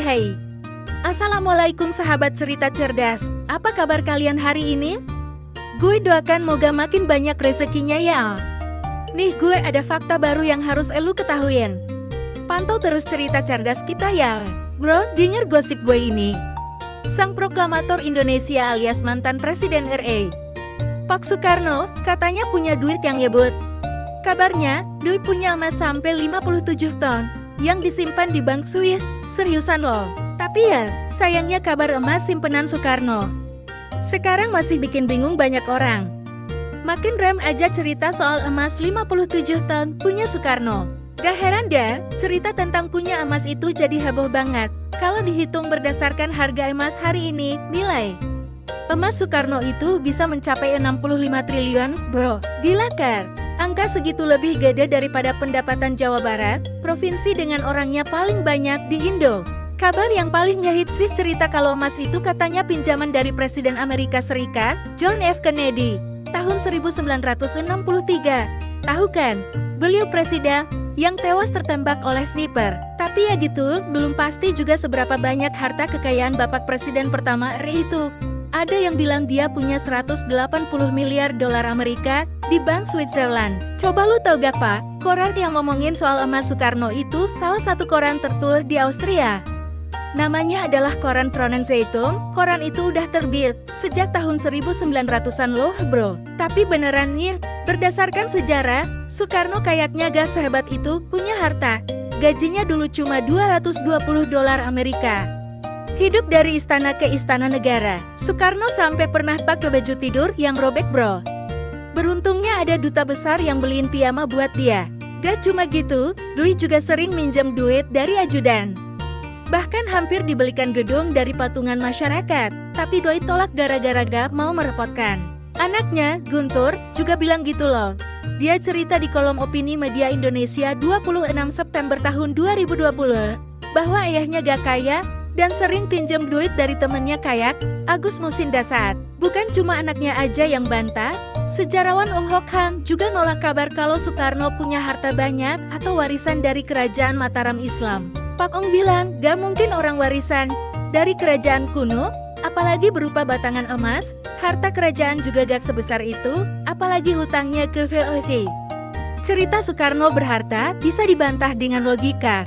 Hai. Assalamualaikum sahabat cerita cerdas. Apa kabar kalian hari ini? Gue doakan moga makin banyak rezekinya ya. Nih gue ada fakta baru yang harus elu ketahuin. Pantau terus cerita cerdas kita ya. Bro, denger gosip gue ini. Sang proklamator Indonesia alias mantan Presiden RI, Pak Soekarno, katanya punya duit yang yebut. Kabarnya, Doi punya emas sampai 57 ton yang disimpan di Bank Swiss. Seriusan loh. Tapi ya, sayangnya kabar emas simpenan Soekarno sekarang masih bikin bingung banyak orang. Makin rem aja cerita soal emas 57 ton punya Soekarno. Gak heran dah, cerita tentang punya emas itu jadi heboh banget. Kalau dihitung berdasarkan harga emas hari ini, nilai emas Soekarno itu bisa mencapai 65 triliun, bro. Gila kan? Angka segitu lebih gede daripada pendapatan Jawa Barat, provinsi dengan orangnya paling banyak di Indo. Kabar yang paling ngehit sih cerita kalau emas itu katanya pinjaman dari Presiden Amerika Serikat, John F. Kennedy, tahun 1963. Tahu kan? Beliau presiden yang tewas tertembak oleh sniper. Tapi ya gitu, belum pasti juga seberapa banyak harta kekayaan Bapak Presiden pertama RI itu. Ada yang bilang dia punya 180 miliar dolar Amerika di Bank Switzerland. Coba lu tau gak pak, koran yang ngomongin soal emas Soekarno itu salah satu koran tertua di Austria. Namanya adalah koran Kronen Zeitung. Koran itu udah terbit sejak tahun 1900-an loh bro. Tapi beneran nih, berdasarkan sejarah, Soekarno kayaknya gak sehebat itu punya harta. Gajinya dulu cuma 220 dolar Amerika. Hidup dari istana ke istana negara. Soekarno sampai pernah pakai baju tidur yang robek bro. Beruntungnya ada duta besar yang beliin piyama buat dia. Gak cuma gitu, Doi juga sering minjem duit dari ajudan. Bahkan hampir dibelikan gedung dari patungan masyarakat. Tapi Doi tolak gara-gara gak mau merepotkan. Anaknya, Guntur, juga bilang gitu loh. Dia cerita di kolom opini media Indonesia 26 September tahun 2020 bahwa ayahnya gak kaya dan sering pinjam duit dari temennya kayak Agus Musindasat. Bukan cuma anaknya aja yang bantah, sejarawan Ung Hok Hang juga nolak kabar kalau Soekarno punya harta banyak atau warisan dari kerajaan Mataram Islam. Pak Ong bilang gak mungkin orang warisan dari kerajaan kuno, apalagi berupa batangan emas. Harta kerajaan juga gak sebesar itu, apalagi hutangnya ke VOC. Cerita Soekarno berharta bisa dibantah dengan logika.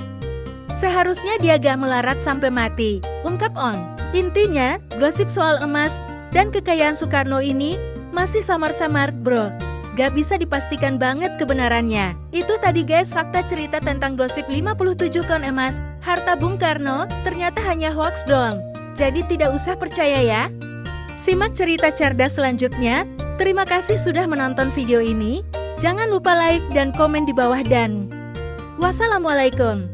Seharusnya dia gak melarat sampai mati, ungkap Ong. Intinya, gosip soal emas dan kekayaan Soekarno ini masih samar-samar, bro. Gak bisa dipastikan banget kebenarannya. Itu tadi guys fakta cerita tentang gosip 57 ton emas, harta Bung Karno, ternyata hanya hoax doang. Jadi tidak usah percaya ya. Simak cerita cerdas selanjutnya. Terima kasih sudah menonton video ini. Jangan lupa like dan komen di bawah dan wassalamualaikum.